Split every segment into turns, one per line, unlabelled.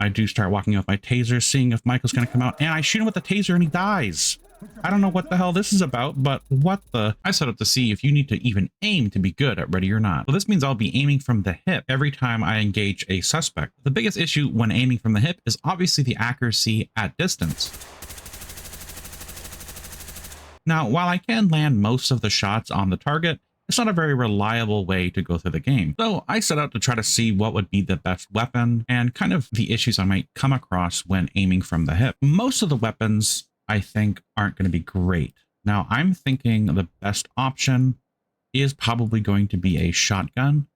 I do start walking up my taser, seeing if Michael's going to come out, and I shoot him with the taser and he dies. I don't know what the hell this is about, but what the... I set up to see if you need to even aim to be good at Ready or Not. Well, this means I'll be aiming from the hip every time I engage a suspect. The biggest issue when aiming from the hip is obviously the accuracy at distance. Now, while I can land most of the shots on the target, it's not a very reliable way to go through the game. So I set out to try to see what would be the best weapon and kind of the issues I might come across when aiming from the hip. Most of the weapons I think aren't going to be great. Now I'm thinking the best option is probably going to be a shotgun.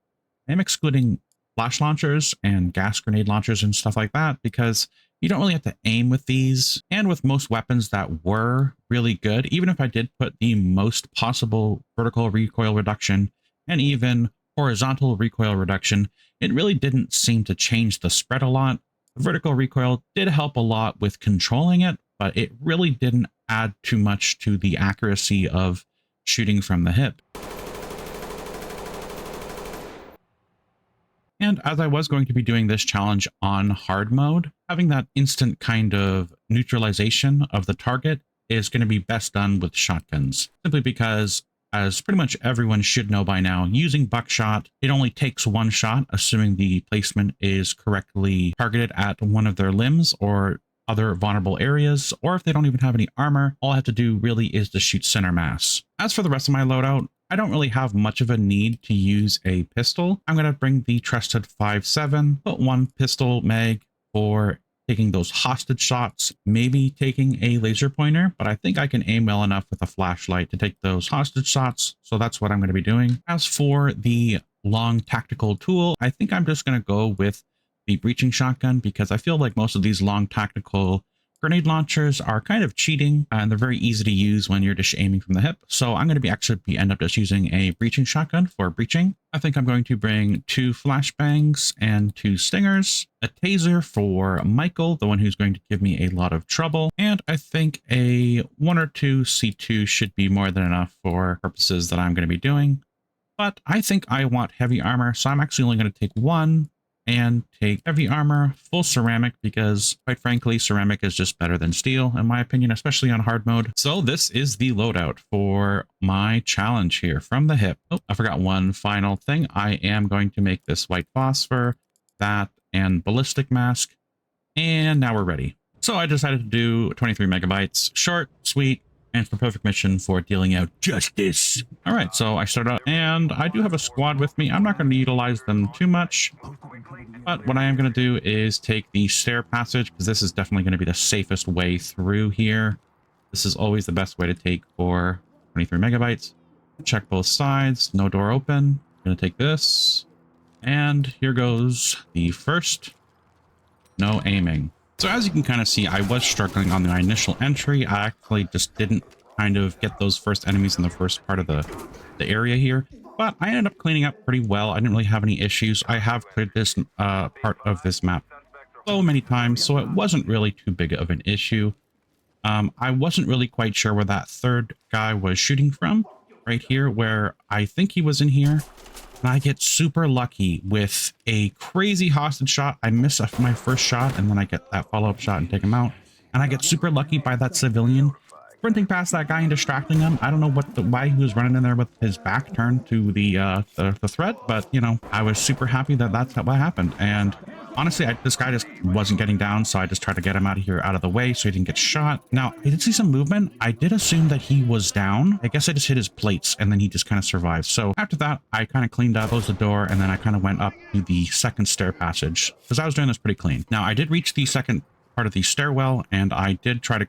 I'm excluding flash launchers and gas grenade launchers and stuff like that because you don't really have to aim with these. And with most weapons that were really good, even if I did put the most possible vertical recoil reduction and even horizontal recoil reduction, it really didn't seem to change the spread a lot. The vertical recoil did help a lot with controlling it, but it really didn't add too much to the accuracy of shooting from the hip. And as I was going to be doing this challenge on hard mode, having that instant kind of neutralization of the target is going to be best done with shotguns, simply because, as pretty much everyone should know by now, using buckshot, it only takes one shot, assuming the placement is correctly targeted at one of their limbs or other vulnerable areas, or if they don't even have any armor, all I have to do really is to shoot center mass. As for the rest of my loadout, I don't really have much of a need to use a pistol. I'm going to bring the trusted 5.7, put one pistol mag for taking those hostage shots, maybe taking a laser pointer, but I think I can aim well enough with a flashlight to take those hostage shots, so that's what I'm going to be doing. As for the long tactical tool, I think I'm just going to go with the breaching shotgun because I feel like most of these long tactical grenade launchers are kind of cheating and they're very easy to use when you're just aiming from the hip. So I'm going to be end up just using a breaching shotgun for breaching. I think I'm going to bring 2 flashbangs and 2 stingers, a taser for Michael, the one who's going to give me a lot of trouble. And I think a 1 or 2 C2 should be more than enough for purposes that I'm going to be doing. But I think I want heavy armor, so I'm actually only going to take 1 and take heavy armor, full ceramic, because quite frankly, ceramic is just better than steel, in my opinion, especially on hard mode. So this is the loadout for my challenge here from the hip. Oh, I forgot one final thing. I am going to make this white phosphor, that, and ballistic mask. And now we're ready. So I decided to do 23 megabytes, short, sweet, and for perfect mission for dealing out justice. All right, so I start out, and I do have a squad with me. I'm not going to utilize them too much, but what I am going to do is take the stair passage, because this is definitely going to be the safest way through here. This is always the best way to take for 23 megabytes. Check both sides, no door open. I'm going to take this, and here goes the first. No aiming. So as you can kind of see, I was struggling on my initial entry. I actually just didn't kind of get those first enemies in the first part of the area here. But I ended up cleaning up pretty well. I didn't really have any issues. I have cleared this part of this map so many times, so it wasn't really too big of an issue. I wasn't really quite sure where that third guy was shooting from. Right here, where I think he was in here. And I get super lucky with a crazy hostage shot. I miss my first shot, and then I get that follow-up shot and take him out. And I get super lucky by that civilian sprinting past that guy and distracting him. I don't know why he was running in there with his back turned to the threat, but you know, I was super happy that that's what happened. And honestly, this guy just wasn't getting down, so I just tried to get him out of here, out of the way, so he didn't get shot. Now, I did see some movement. I did assume that he was down. I guess I just hit his plates, and then he just kind of survived. So after that, I kind of cleaned up, closed the door, and then I kind of went up to the second stair passage, because I was doing this pretty clean. Now, I did reach the second part of the stairwell, and I did try to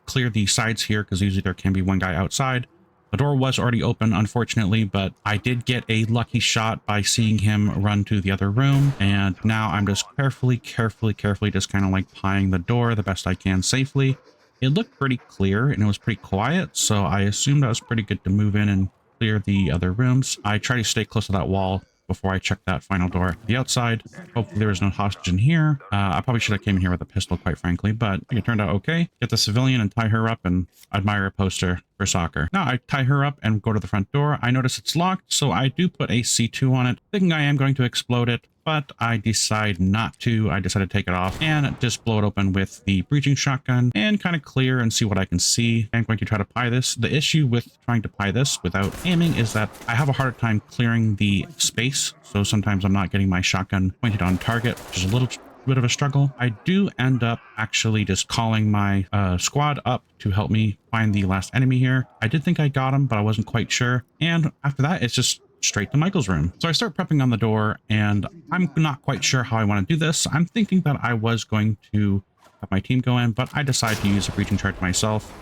clear the sides here, because usually there can be one guy outside. The door was already open, unfortunately, but I did get a lucky shot by seeing him run to the other room. And now I'm just carefully just kind of like prying the door the best I can safely. It looked pretty clear and it was pretty quiet, so I assumed I was pretty good to move in and clear the other rooms. I try to stay close to that wall before I check that final door to the outside. Hopefully there was no hostage in here. I probably should have came in here with a pistol, quite frankly, but it turned out okay. Get the civilian and tie her up and admire a poster for soccer. Now I tie her up and go to the front door. I notice it's locked, so I do put a C2 on it, thinking I am going to explode it. but I decide not to. I decided to take it off and just blow it open with the breaching shotgun and kind of clear and see what I can see. I'm going to try to pie this. The issue with trying to pie this without aiming is that I have a hard time clearing the space. So sometimes I'm not getting my shotgun pointed on target, which is a little bit of a struggle. I do end up actually just calling my squad up to help me find the last enemy here. I did think I got him, but I wasn't quite sure. And after that, it's just straight to Michael's room. So I start prepping on the door, and I'm not quite sure how I want to do this. I'm thinking that I was going to have my team go in, but I decide to use a breaching charge myself.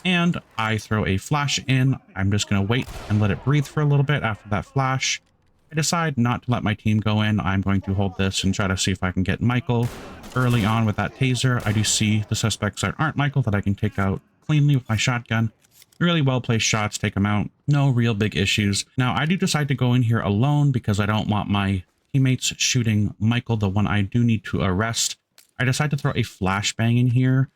And I throw a flash in. I'm just going to wait and let it breathe for a little bit after that flash. I decide not to let my team go in. I'm going to hold this and try to see if I can get Michael early on with that taser. I do see the suspects that aren't Michael that I can take out cleanly with my shotgun. Really well-placed shots, take them out. No real big issues. Now, I do decide to go in here alone because I don't want my teammates shooting Michael, the one I do need to arrest. I decide to throw a flashbang in here,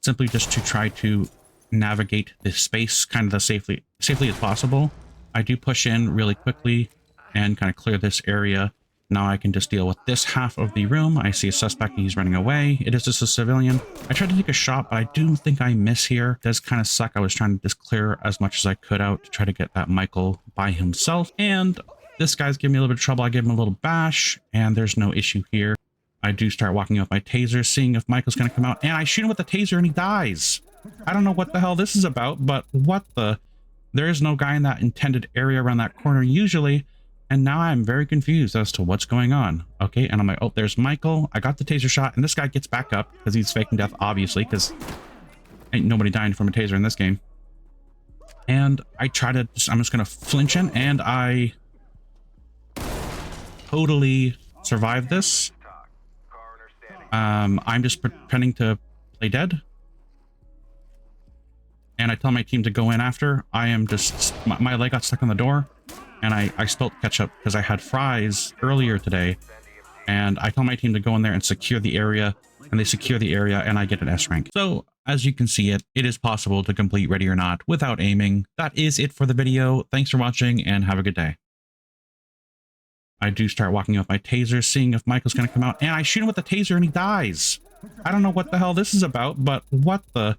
simply just to try to navigate this space kind of as safely as possible. I do push in really quickly and kind of clear this area. Now I can just deal with this half of the room. I see a suspect and he's running away. It is just a civilian. I tried to take a shot, but I do think I miss here. It does kind of suck. I was trying to just clear as much as I could out to try to get that Michael by himself. And this guy's giving me a little bit of trouble. I give him a little bash and there's no issue here. I do start walking up my taser, seeing if Michael's going to come out, and I shoot him with the taser and he dies. I don't know what the hell this is about, but what the... There is no guy in that intended area around that corner usually. And now I'm very confused as to what's going on. Okay, and I'm like, oh, there's Michael. I got the taser shot, and this guy gets back up because he's faking death, obviously, because ain't nobody dying from a taser in this game. And I try to, I'm just going to flinch in, and I totally survived this. I'm just pretending to play dead. And I tell my team to go in after. I am just, my leg got stuck on the door. And I spilled ketchup because I had fries earlier today. And I tell my team to go in there and secure the area. And they secure the area and I get an S rank. So as you can see it is possible to complete Ready or Not without aiming. That is it for the video. Thanks for watching and have a good day. I do start walking up my taser, seeing if Michael's going to come out. And I shoot him with the taser and he dies. I don't know what the hell this is about, but what the...